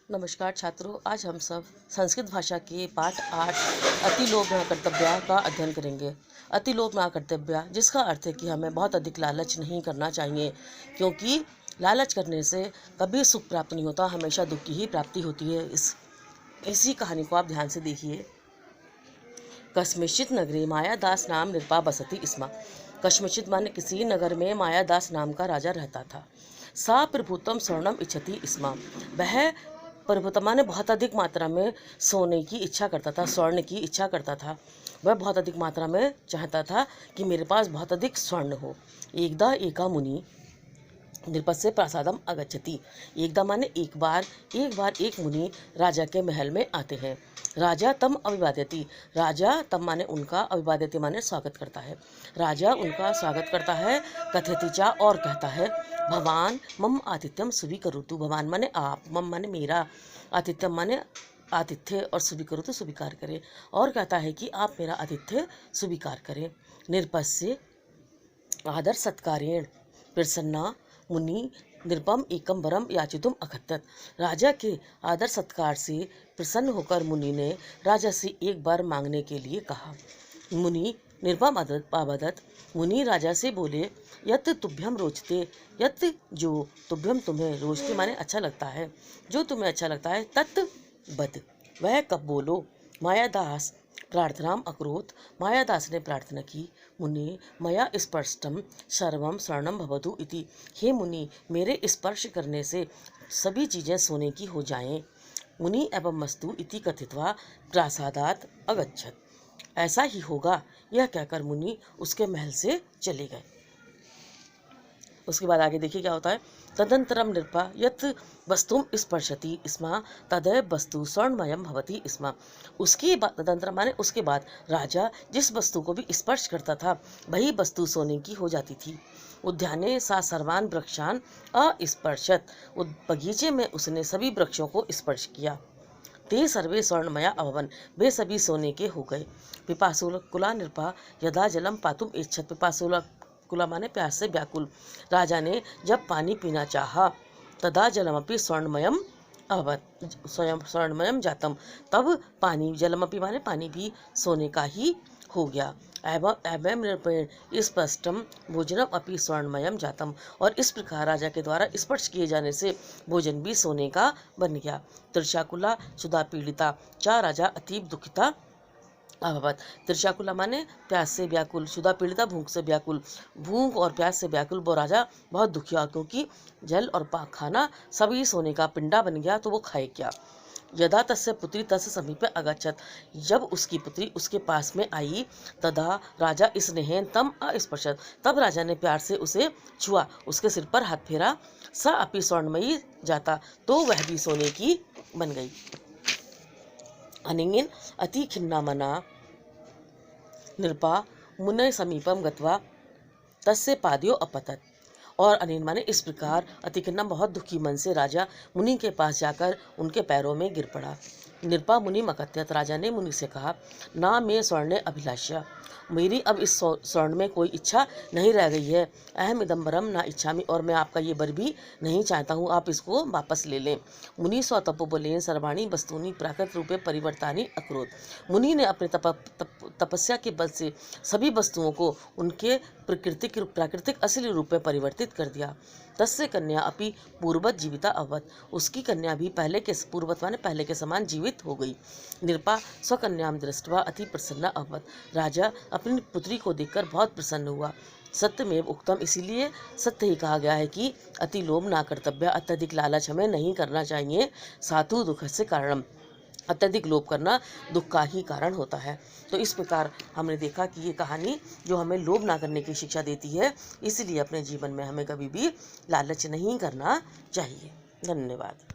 नमस्कार छात्रों, आज हम सब संस्कृत भाषा के पाठ 8 अतिलोभ न कर्तव्य का अध्ययन करेंगे। अतिलोभ न कर्तव्य, जिसका अर्थ है कि हमें बहुत अधिक लालच नहीं करना चाहिए, क्योंकि लालच करने से कभी सुख प्राप्त नहीं होता, हमेशा दुख की ही प्राप्ति होती है। इसी कहानी को आप ध्यान से देखिए। कस्मिंश्चित् नगरे मायादास नाम नृपा बसति स्म। कस्मिंश्चित् माने किसी नगर में मायादास नाम का राजा रहता था। सा प्रभुत्वम स्वर्णम इच्छति स्म। वह प्रभुत्व माने बहुत अधिक मात्रा में सोने की इच्छा करता था, स्वर्ण की इच्छा करता था। वह बहुत अधिक मात्रा में चाहता था कि मेरे पास बहुत अधिक स्वर्ण हो। एकदा एका मुनि नृपस्य प्रासादम आगच्छति। एकदा माने एक बार एक मुनि राजा के महल में आते हैं। राजा तम अभिवादयति। राजा तम माने उनका, अभिवादयति माने स्वागत करता है। राजा उनका स्वागत करता है। कथयति च और कहता है, भवान मम आतिथ्यम स्वीकरोतु। भवान माने आप, मम माने मेरा, आतिथ्यम माने आतिथ्य, और स्वीकरोतु स्वीकार करें। और कहता है कि आप मेरा आतिथ्य स्वीकार करें। नृपस्य आदर सत्कारेण प्रसन्ना मुनि नृपम एकम वरम याचितुम अकथयत। राजा के आदर सत्कार से प्रसन्न होकर मुनि ने राजा से एक बार मांगने के लिए कहा। मुनि नृपम आबदत। मुनि राजा से बोले, यत तुभ्यम रोचते। यत जो, तुभ्यम तुम्हें, रोचते माने अच्छा लगता है, जो तुम्हें अच्छा लगता है, तत् बद वह कब बोलो। मायादास प्रार्थनाम अकरोत। मायादास ने प्रार्थना की, मुनि मया स्पर्शम सर्वम स्वर्णम भवतु इति। हे मुनि, मेरे स्पर्श करने से सभी चीज़ें सोने की हो जाएं। मुनि एवं मस्तु इति कथित्वा प्रासादात अगच्छत। ऐसा ही होगा, यह कहकर मुनि उसके महल से चले गए। उसके बाद आगे देखिए क्या होता है। तदंतरम नृपा यत् वस्तुम स्पर्शति स्म तदैव वस्तु स्वर्णमयम भवति स्म। उसके बाद, तदंतर माने उसके बाद, राजा जिस वस्तु को भी स्पर्श करता था वही वस्तु सोने की हो जाती थी। उद्याने सा सर्वान वृक्षान अस्पर्शत। बगीचे में उसने सभी वृक्षों को स्पर्श किया। ते सर्वे स्वर्णमया अभवन। वे सभी सोने के हो गए। पिपासुकुला नृपा यदा जलम पातुम इच्छत। पिपासुकुला माने प्यास से व्याकुल। राजा ने जब पानी पीना चाहा, तदा जलमपि स्वर्णमयम अभवत, स्वयं स्वर्णमयम जातम। तब पानी, जलमपि माने पानी भी सोने का ही हो गया। एवं नृपेण स्पष्टम भोजनम अपि स्वर्णमयम जातम। और इस प्रकार राजा के द्वारा स्पर्श किए जाने से भोजन भी सोने का बन गया। त्रिशाकुला क्षुधा पीड़िता चा राजा अतीब दुखिता अभवत। त्रिशाकुला माने प्यास से व्याकुल, क्षुधा पीड़िता भूख से व्याकुल। भूख और प्यास से व्याकुल वो राजा बहुत दुखी हुआ, क्योंकि जल और खाना सभी सोने का पिंडा बन गया, तो वो खाए क्या। यदा तस्य पुत्री तस्य समीपे अगच्छत। जब उसकी पुत्री उसके पास में आई, तदा राजा स्नेहेन तम अस्पृशत। तब राजा ने प्यार से उसे छुआ, उसके सिर पर हाथ फेरा। स अपि स्वर्णमयी जाता, तो वह भी सोने की बन गई। अनिंगिन अति खिन्ना मना नृपा मुने समीपम गत्वा तस्य पादयो अपतत। और अनिल माने इस प्रकार अति खिन्ना, बहुत दुखी मन से राजा मुनि के पास जाकर उनके पैरों में गिर पड़ा। नृपा मुनि मकथयत। राजा ने मुनि से कहा, ना मैं स्वर्ण अभिलाषा। मेरी अब इस स्वर्ण में कोई इच्छा नहीं रह गई है। अहम इदम्बरम ना इच्छामि। और मैं आपका ये वर भी नहीं चाहता हूँ, आप इसको वापस ले लें। मुनि स्व तपोबलेन सर्वाणी वस्तुनि प्राकृत रूपे परिवर्तानि अकरोत। मुनि ने अपने तपस्या के बल से सभी वस्तुओं को उनके प्राकृतिक असली रूप में परिवर्तित कर दिया। तस्य कन्या अपि पूर्वत जीविता अभवत। उसकी कन्या भी पहले के, पूर्वत माने पहले के समान जीवित हो गई। नृपा स्वकन्याम दृष्ट्वा अति प्रसन्न अभवत। राजा अपनी पुत्री को देखकर बहुत प्रसन्न हुआ। सत्यमेव उक्तम। इसीलिए सत्य ही कहा गया है कि अति लोभ ना कर्तव्य। अत्यधिक लालच हमें नहीं करना चाहिए। साधु दुख से कारणम। अत्यधिक लोभ करना दुख का ही कारण होता है। तो इस प्रकार हमने देखा कि ये कहानी जो हमें लोभ ना करने की शिक्षा देती है, इसलिए अपने जीवन में हमें कभी भी लालच नहीं करना चाहिए। धन्यवाद।